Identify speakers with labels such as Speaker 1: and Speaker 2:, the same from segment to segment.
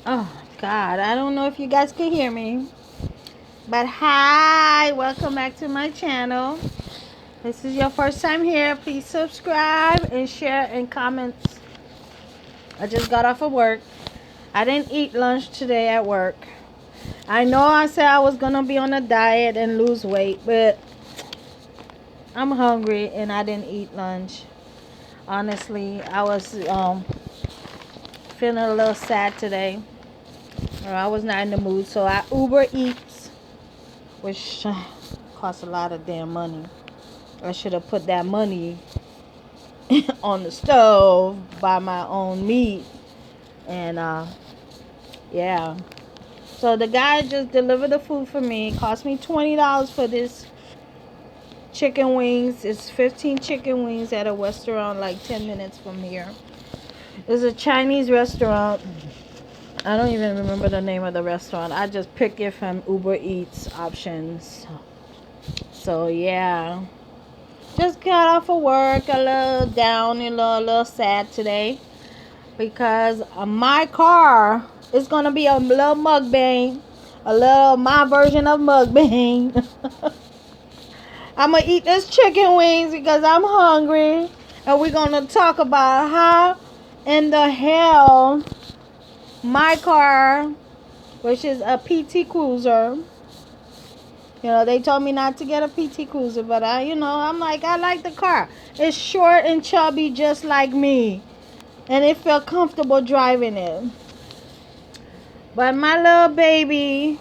Speaker 1: Oh, God. I don't know if you guys can hear me. But hi. Welcome back to my channel. This is your first time here. Please subscribe and share and comment. I just got off of work. I didn't eat lunch today at work. I know I said I was going to be on a diet and lose weight, but I'm hungry and I didn't eat lunch. Honestly, I was feeling a little sad today. I was not in the mood, so I Uber Eats, which costs a lot of damn money. I should have put that money on the stove, buy my own meat, and yeah. So the guy just delivered the food for me. It cost me $20 for this chicken wings. It's 15 chicken wings at a restaurant like 10 minutes from here. It's a Chinese restaurant. I don't even remember the name of the restaurant. I just picked it from Uber Eats options. So yeah. Just got off of work, a little down, a little sad today. Because my car is going to be a little mukbang. A little my version of mukbang. I'm going to eat this chicken wings because I'm hungry. And we're going to talk about how in the hell my car, which is a PT Cruiser. They told me not to get a PT Cruiser, but I'm like, I like the car. It's short and chubby just like me. And it felt comfortable driving it. But my little baby,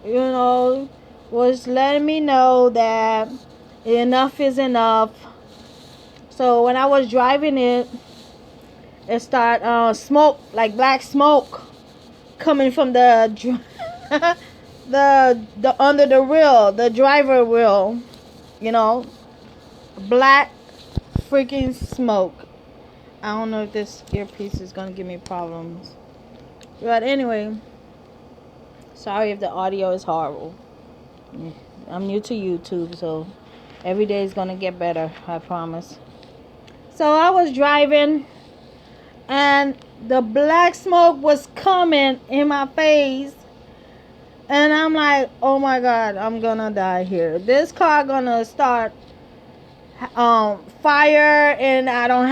Speaker 1: was letting me know that enough is enough. So when I was driving it, it started smoke, like black smoke, coming from the the under the wheel, the driver wheel, black freaking smoke. I don't know if this earpiece is gonna give me problems, but anyway, sorry if the audio is horrible. I'm new to YouTube, so every day is gonna get better, I promise. So I was driving, and the black smoke was coming in my face. And I'm like, oh my God, I'm gonna die here. This car gonna start fire, and I don't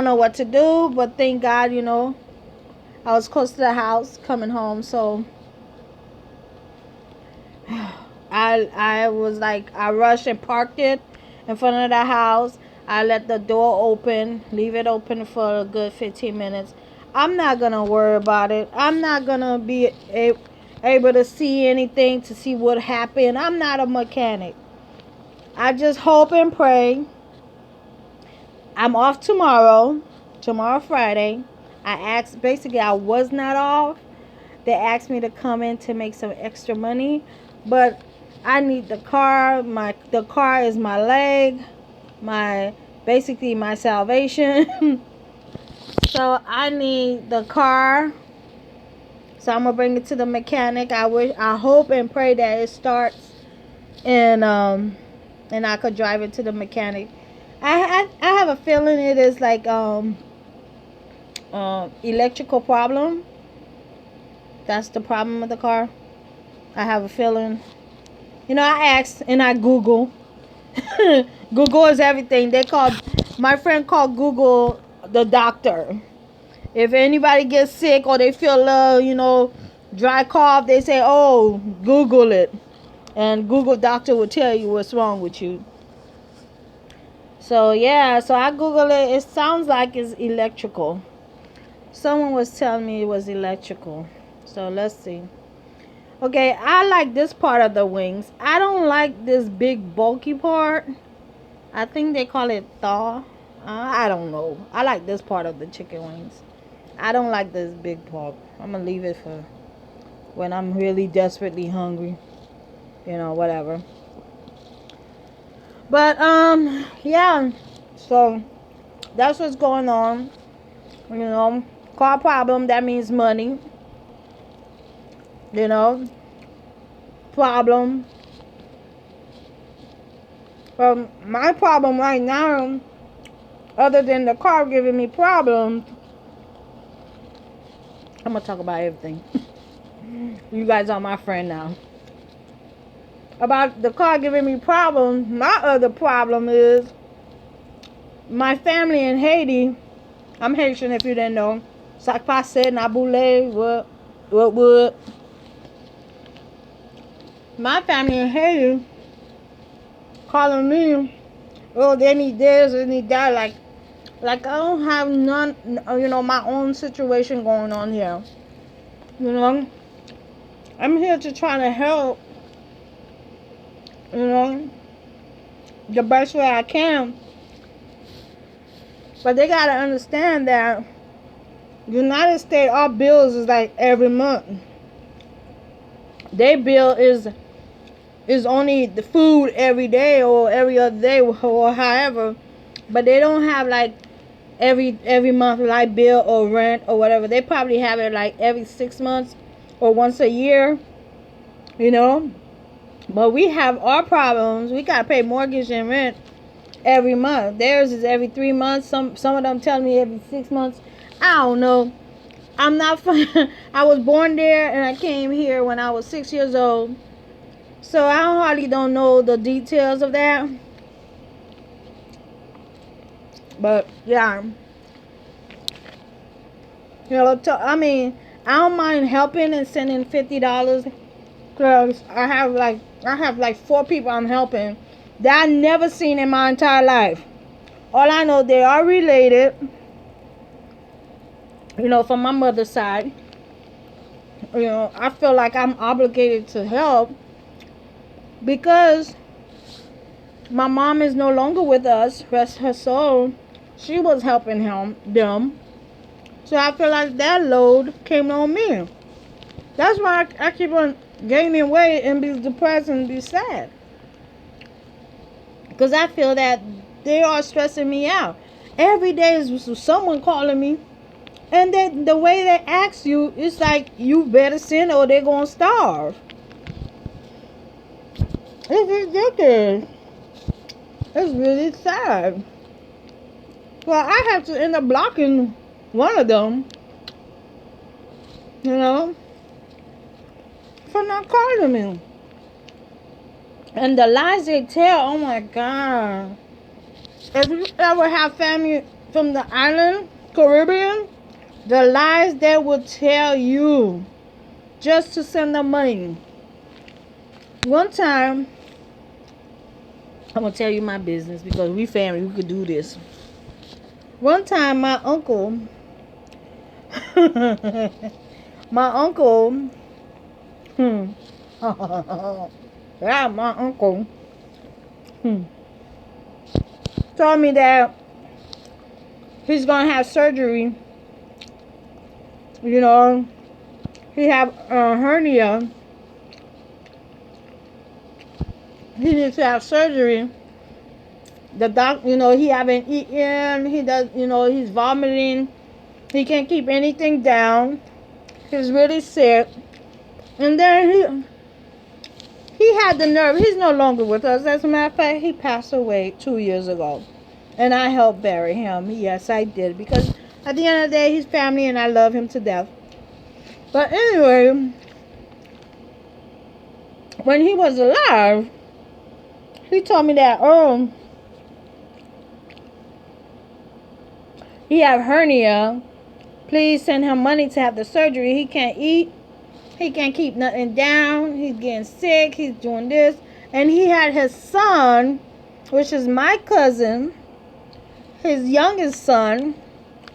Speaker 1: know what to do. But thank God, I was close to the house coming home, so I was like, I rushed and parked it in front of the house. I let the door open, leave it open for a good 15 minutes. I'm not gonna worry about it. I'm not gonna be able to see anything to see what happened. I'm not a mechanic. I just hope and pray. I'm off tomorrow. Tomorrow, Friday. I was not off. They asked me to come in to make some extra money. But I need the car. The car is my leg. Basically my salvation. So I need the car. So I'm gonna bring it to the mechanic. I hope and pray that it starts, and I could drive it to the mechanic. I have a feeling it is like electrical problem. That's the problem with the car. I have a feeling. I asked and I Google. Google is everything. My friend called Google the doctor. If anybody gets sick or they feel dry cough, they say, oh, Google it. And Google doctor will tell you what's wrong with you. So yeah, so I Google it. It sounds like it's electrical. Someone was telling me it was electrical. So let's see. Okay, I like this part of the wings. I don't like this big bulky part. I think they call it thaw. I don't know. I like this part of the chicken wings. I don't like this big part. I'm gonna leave it for when I'm really desperately hungry. Whatever. But yeah. So that's what's going on. Car problem, that means money. Problem. My problem right now, other than the car giving me problems, I'm gonna talk about everything. You guys are my friend now. About the car giving me problems, my other problem is my family in Haiti. I'm Haitian if you didn't know. Sac passe, naboule, what. My family in Haiti calling me, oh, they need this, they need that. Like I don't have none, my own situation going on here. You know, I'm here to try to help, you know, the best way I can. But they gotta understand that United States, our bills is like every month. Their bill is only the food every day or every other day or however, but they don't have like every month light bill or rent or whatever. They probably have it like every 6 months or once a year, you know. But we have our problems. We gotta pay mortgage and rent every month. Theirs is every 3 months. Some of them tell me every 6 months. I don't know. I'm not. I was born there and I came here when I was 6 years old. So I hardly don't know the details of that. But yeah, I mean, I don't mind helping and sending $50 because I have like 4 people I'm helping that I never seen in my entire life. All I know, they are related, from my mother's side. I feel like I'm obligated to help because my mom is no longer with us, rest her soul. She was helping them. So I feel like that load came on me. That's why I keep on gaining weight and be depressed and be sad. Because I feel that they are stressing me out. Every day is someone calling me. And then the way they ask you, it's like you better send or they're going to starve. It's ridiculous. It's really sad. Well, I have to end up blocking one of them, for not calling me. And the lies they tell, oh my God. If you ever have family from the island, Caribbean, the lies they will tell you just to send them money. One time, I'm going to tell you my business because we family, we could do this. One time, my uncle, yeah, my uncle, told me that he's going to have surgery. He have a hernia. He needs to have surgery. The doc, he haven't eaten. He does, he's vomiting. He can't keep anything down. He's really sick. And then he had the nerve. He's no longer with us. As a matter of fact, he passed away 2 years ago. And I helped bury him. Yes, I did. Because at the end of the day, he's family and I love him to death. But anyway, when he was alive, he told me that, he have hernia. Please send him money to have the surgery. He can't eat. He can't keep nothing down. He's getting sick. He's doing this. And he had his son, which is my cousin, his youngest son,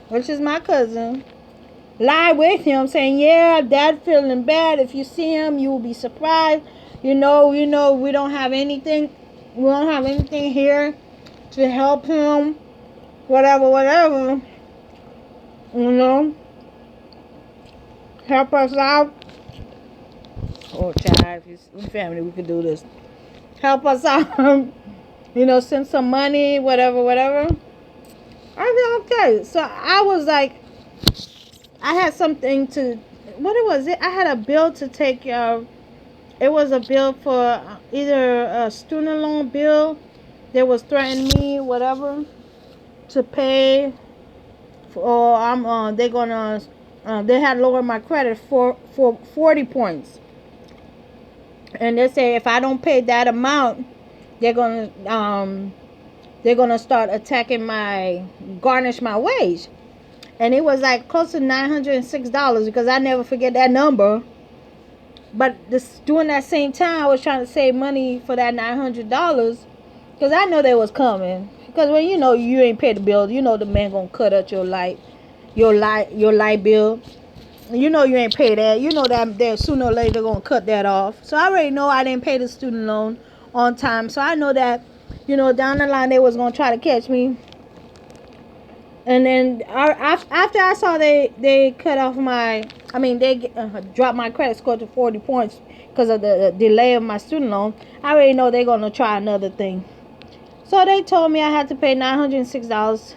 Speaker 1: which is my cousin, lie with him saying, yeah, Dad feeling bad. If you see him, you will be surprised. We don't have anything. We don't have anything here to help him. Whatever. Help us out. Oh, child, if we family, we can do this. Help us out. Send some money, whatever. I said, okay. So I was like, I had something to, what was it? I had a bill to take care of. It was a bill for either a student loan bill. They was threatening me, whatever, to pay. Or they're gonna they had lowered my credit for 40 points. And they say if I don't pay that amount, they're gonna start attacking garnish my wage. And it was like close to $906 because I never forget that number. But during that same time, I was trying to save money for that $900 because I know they was coming. Because when you know you ain't paid the bill, you know the man gonna cut out your light bill. You know you ain't pay that. You know that they're sooner or later gonna cut that off. So I already know I didn't pay the student loan on time. So I know that, down the line they was gonna try to catch me. And then after I saw they cut off they dropped my credit score to 40 points because of the delay of my student loan. I already know they're gonna try another thing. So they told me I had to pay $906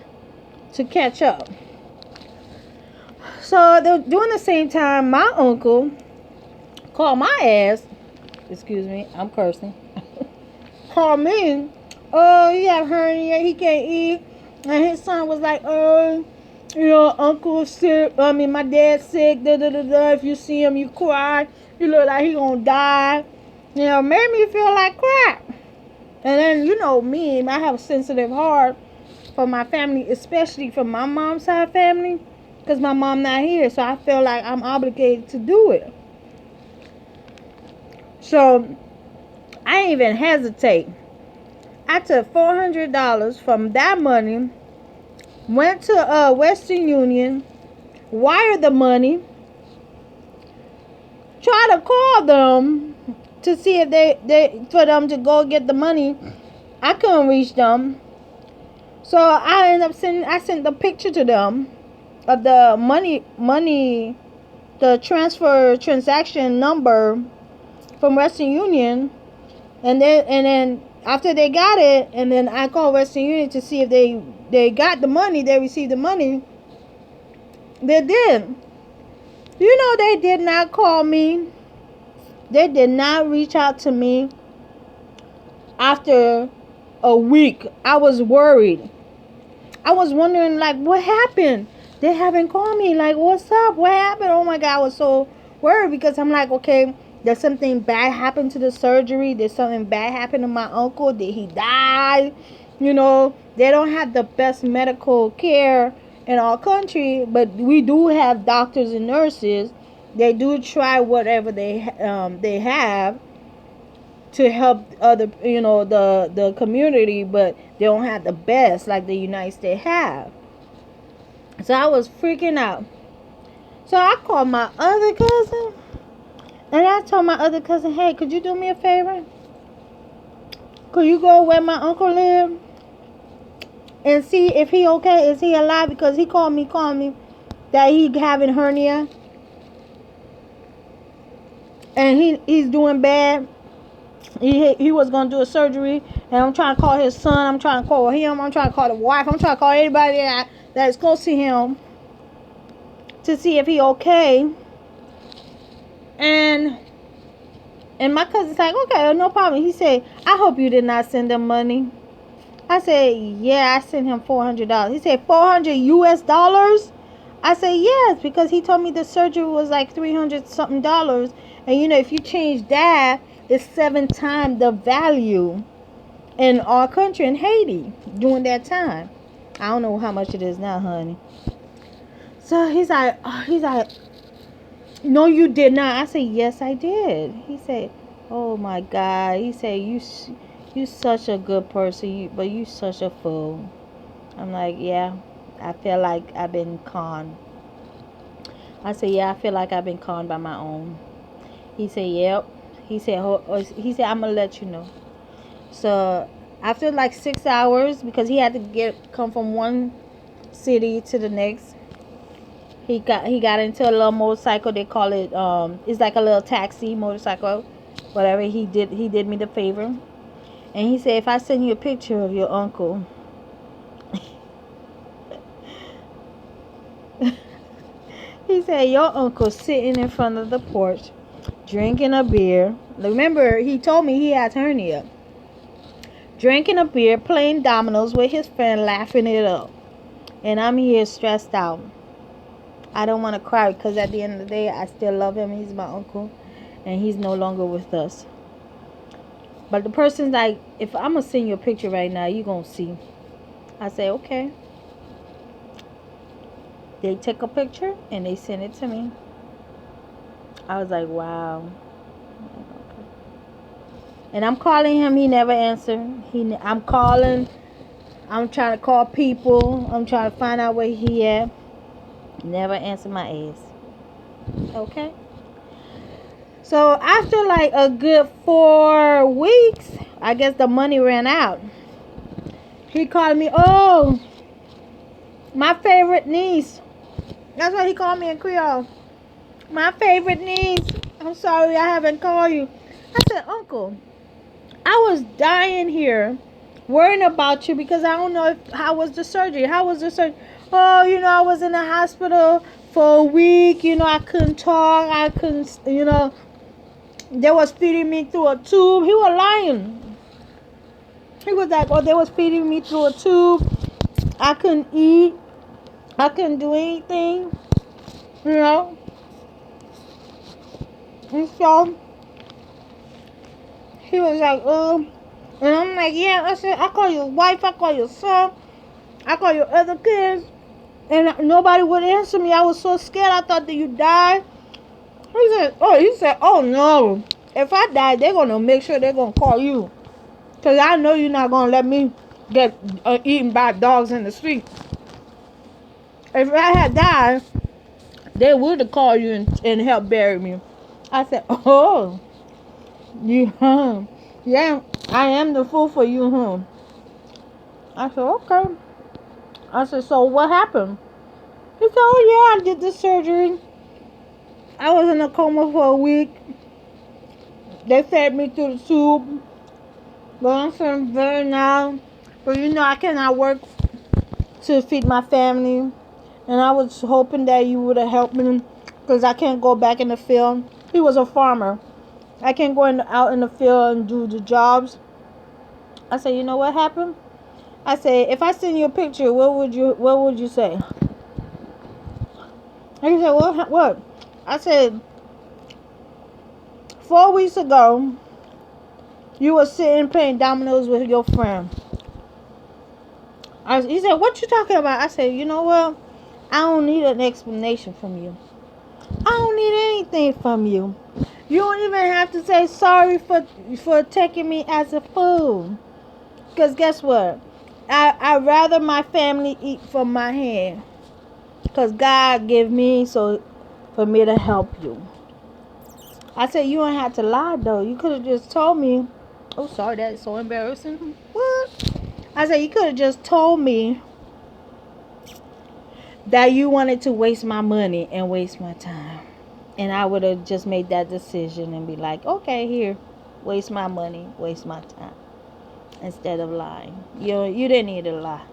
Speaker 1: to catch up. So during the same time, my uncle called my ass. Excuse me, I'm cursing. Called me. Oh, he have hernia. He can't eat. And his son was like, oh, uncle's sick. My dad's sick. Da da da da. If you see him, you cry. You look like he gonna die. Made me feel like crap. And then, me, I have a sensitive heart for my family, especially for my mom's side family, because my mom not here. So I feel like I'm obligated to do it. So I didn't even hesitate. I took $400 from that money, went to Western Union, wired the money, tried to call them to see if for them to go get the money. I couldn't reach them. So I ended up sent the picture to them of the money, the transaction number from Western Union, and then after they got it, and then I called Western Union to see if they got the money, they received the money. They did. They did not call me. They did not reach out to me after a week. I was worried. I was wondering, like, what happened? They haven't called me. Like, what's up? What happened? Oh my God, I was so worried because I'm like, okay, there's something bad happened to the surgery. There's something bad happened to my uncle. Did he die? They don't have the best medical care in our country, but we do have doctors and nurses. They do try whatever they have to help other, the community, but they don't have the best like the United States have. So I was freaking out. So I called my other cousin. And I told my other cousin, hey, could you do me a favor? Could you go where my uncle lives and see if he okay? Is he alive? Because he called me that he having hernia. And he's doing bad. He was going to do a surgery. And I'm trying to call his son. I'm trying to call him. I'm trying to call the wife. I'm trying to call anybody that is close to him to see if he okay. And my cousin's like, okay, no problem. He said, I hope you did not send them money. I said, yeah, I sent him $400. He said, $400 US? I said, yes, because he told me the surgery was like $300 something. And if you change that, it's 7 times the value in our country, in Haiti, during that time. I don't know how much it is now, honey. So he's like, no, you did not. I said, yes, I did. He said, oh my God. He said, you such a good person, but you such a fool. I'm like, yeah, I feel like I've been conned. I said, yeah, I feel like I've been conned by my own. He said, yep. He said, I'm going to let you know. So after like 6 hours, because he had to come from one city to the next, he got into a little motorcycle. They call it it's like a little taxi motorcycle, whatever. He did me the favor, and he said, if I send you a picture of your uncle, he said your uncle sitting in front of the porch drinking a beer. Remember, he told me he has hernia. Drinking a beer, playing dominoes with his friend, laughing it up, and I'm here stressed out. I don't want to cry because at the end of the day, I still love him. He's my uncle, and he's no longer with us. But the person's like, if I'm going to send you a picture right now, you're going to see. I say, okay. They take a picture, and they send it to me. I was like, wow. And I'm calling him. He never answered. I'm calling. I'm trying to call people. I'm trying to find out where he at. Never answer my ass. Okay. So after like a good 4 weeks, I guess the money ran out. He called me, oh, my favorite niece. That's what he called me in Creole. My favorite niece. I'm sorry I haven't called you. I said, Uncle, I was dying here worrying about you because I don't know how was the surgery. How was the surgery? Oh, I was in the hospital for a week. I couldn't talk. I couldn't, they was feeding me through a tube. He was lying. He was like, oh, they was feeding me through a tube. I couldn't eat. I couldn't do anything. And so he was like, oh. And I'm like, yeah. I said, I call your wife. I call your son. I call your other kids. And nobody would answer me. I was so scared. I thought that you died. He said, oh no. If I die, they're going to make sure they're going to call you. Because I know you're not going to let me get eaten by dogs in the street. If I had died, they would have called you and helped bury me. I said, oh. Yeah, I am the fool for you, huh? I said, okay. I said, so what happened? He said, oh yeah, I did the surgery. I was in a coma for a week. They fed me through the tube. But I'm feeling better now. But I cannot work to feed my family. And I was hoping that you would have helped me. Because I can't go back in the field. He was a farmer. I can't go out in the field and do the jobs. I said, you know what happened? I said, if I send you a picture, what would you say? And he said, what? I said, 4 weeks ago, you were sitting playing dominoes with your friend. He said, what you talking about? I said, you know what? I don't need an explanation from you. I don't need anything from you. You don't even have to say sorry for taking me as a fool. Because guess what? I'd rather my family eat from my hand. Because God gave me so for me to help you. I said, you don't have to lie, though. You could have just told me. Oh, sorry, that's so embarrassing. What? I said, you could have just told me that you wanted to waste my money and waste my time. And I would have just made that decision and be like, okay, here, waste my money, waste my time. Instead of lying. You didn't need to lie.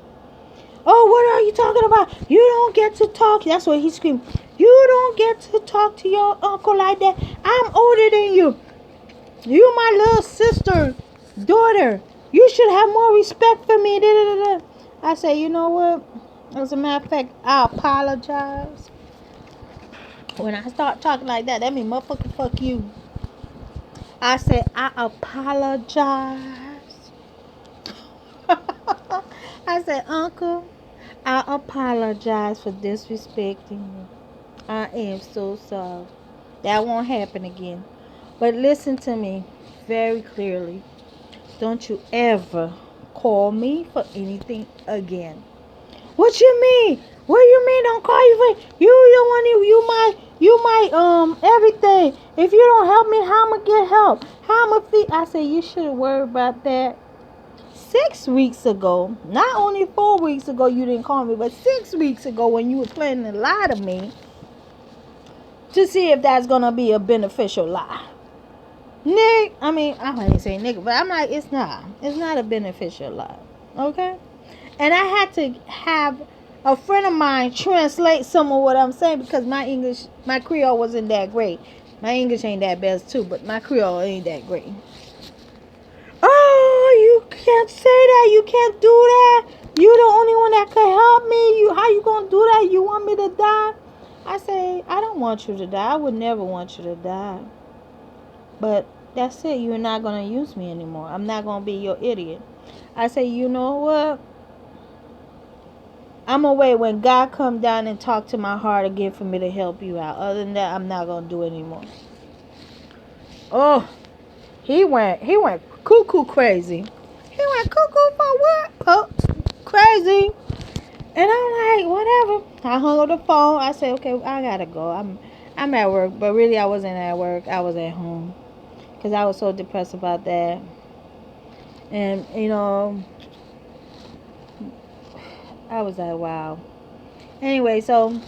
Speaker 1: Oh, what are you talking about? You don't get to talk. That's what he screamed. You don't get to talk to your uncle like that. I'm older than you. You my little sister, daughter. You should have more respect for me. I say, you know what? As a matter of fact, I apologize. When I start talking like that means motherfucker fuck you. I say, I apologize. I said, Uncle, I apologize for disrespecting you. I am so sorry. That won't happen again. But listen to me very clearly. Don't you ever call me for anything again. What you mean? What do you mean don't call you for? You my everything. If you don't help me, how I'ma get help? How I'ma feed? I said, you should worry about that 6 weeks ago. Not only 4 weeks ago you didn't call me, but 6 weeks ago when you was planning to lie to me to see if that's gonna be a beneficial lie. Nick, I didn't say nigga, but I'm like, it's not a beneficial lie. Okay? And I had to have a friend of mine translate some of what I'm saying because my Creole wasn't that great. My English ain't that best too, but my Creole ain't that great. Oh, you can't say that. You can't do that. You the only one that could help me. How you gonna do that? You want me to die? I say, I don't want you to die. I would never want you to die. But that's it. You're not going to use me anymore. I'm not going to be your idiot. I say, you know what? I'm going to wait when God come down and talk to my heart again for me to help you out. Other than that, I'm not going to do it anymore. Oh, he went cuckoo crazy. He went cuckoo for what? Oh, crazy. And I'm like, whatever. I hung up the phone. I said, okay, I gotta go. I'm at work, but really I wasn't at work. I was at home because I was so depressed about that. And I was like, wow. Anyway, so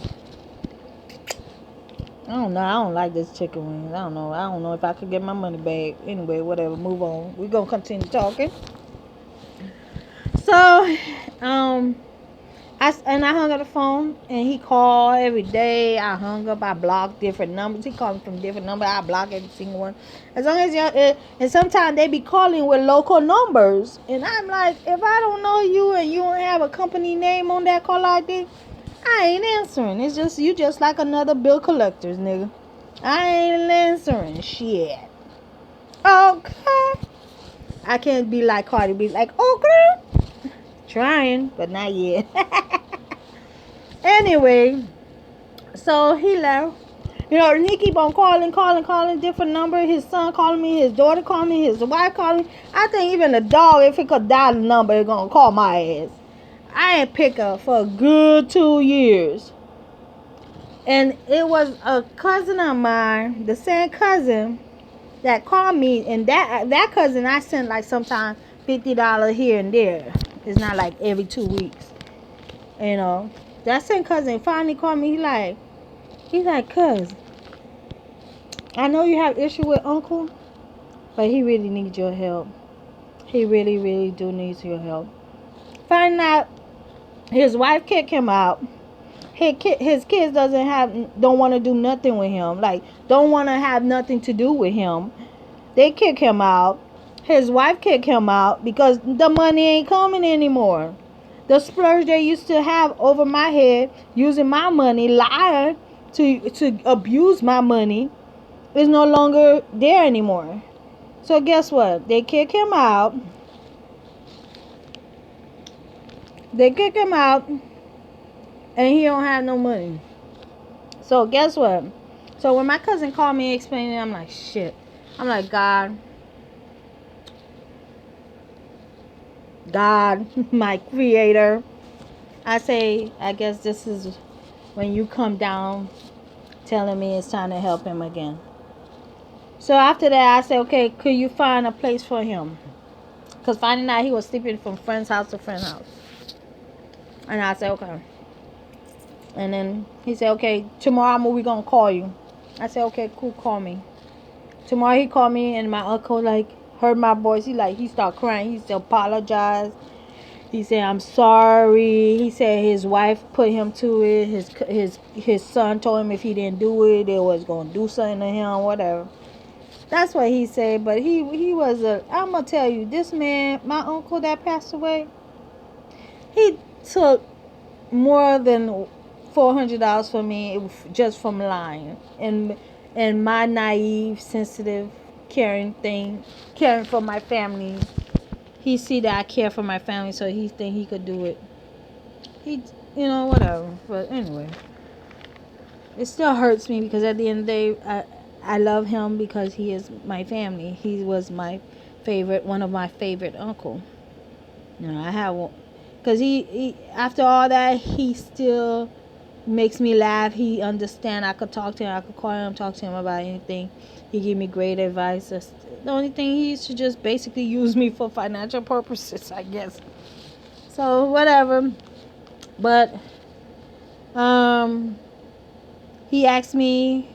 Speaker 1: I don't know. I don't like this chicken wings. I don't know. I don't know if I could get my money back. Anyway, whatever. Move on. We're gonna continue talking. So, I hung up the phone, and he called every day. I hung up. I blocked different numbers. He called me from different numbers. I block every single one. As long as and sometimes they be calling with local numbers, and I'm like, if I don't know you and you don't have a company name on that call ID, I ain't answering. It's just you, just like another bill collectors, nigga. I ain't answering shit. Okay. I can't be like Cardi B, like, okay. Trying, but not yet. Anyway, so he left. And he keep on calling different number. His son calling me, his daughter calling me, his wife calling me. I think even the dog, if it could dial the number, it's gonna call my ass. I ain't pick up for a good 2 years. And it was a cousin of mine, the same cousin that called me, and that cousin I sent like sometimes $50 here and there. It's not like every 2 weeks. That same cousin finally called me. He's like, cuz, I know you have issue with uncle, but he really needs your help. He really, really do need your help. Finding out his wife kicked him out. His kids don't want to do nothing with him. Like, don't want to have nothing to do with him. They kick him out. His wife kicked him out because the money ain't coming anymore. The splurge they used to have over my head, using my money, lying to abuse my money, is no longer there anymore. So guess what? They kick him out. And he don't have no money. So guess what? So when my cousin called me explaining, I'm like, shit. I'm like, God, my creator. I say, I guess this is when you come down telling me it's time to help him again. So after that, I said, okay, could you find a place for him? Because finding out he was sleeping from friend's house to friend's house. And I said, okay. And then he said, okay, tomorrow we're going to call you. I said, okay, cool, call me. Tomorrow he called me, and my uncle heard my voice. He started crying. He said, apologize. He said, I'm sorry. He said his wife put him to it. His son told him if he didn't do it, they was going to do something to him, whatever. That's what he said. But he was I'm going to tell you, this man, my uncle that passed away, he took more than $400 from me just from lying. And my naive, sensitive, caring for my family. He see that I care for my family, so he think he could do it. Whatever. But anyway, it still hurts me because at the end of the day, I love him because he is my family. He was one of my favorite uncle. I have one. Because he after all that, he still makes me laugh. He understand. I could talk to him. I could call him, talk to him about anything. He give me great advice. The only thing, he used to just basically use me for financial purposes, I guess. So whatever. But he asked me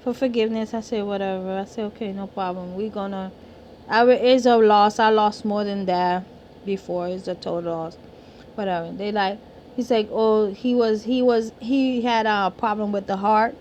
Speaker 1: for forgiveness. I said whatever. I said okay, no problem. It's a loss. I lost more than that before. It's a total loss. Whatever. He's like, oh, he had a problem with the heart.